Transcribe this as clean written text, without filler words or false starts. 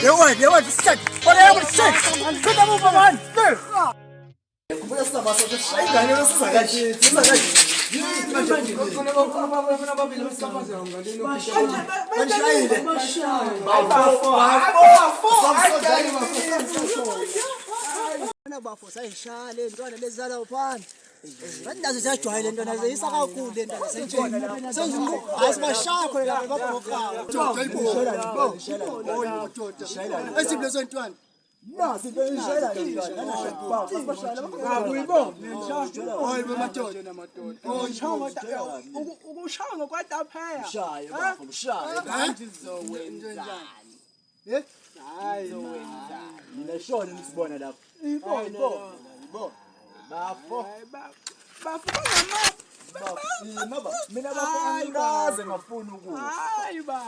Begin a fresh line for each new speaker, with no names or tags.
يا ولد استنى ولا يا ولد استنى كده مو بمان كنا سبعة شيء يعني بس سجاج أنا بافوس أي شالين أنا لزالا وفان رندا زاجو هاي لندن زي ساقا كول لندن سنجو أسمع شاكو لا بابا أسيب لزين توان لا سيبني شايلا أنا بابا بس شايلا أبويبو هاي بماتوت وشاو قاعد تابها شاي بابا شاي أنت زوين إيه زوين من شو نسبونا ده بو bafo mama mina bafo angaze ngafuna ukufa hayi ba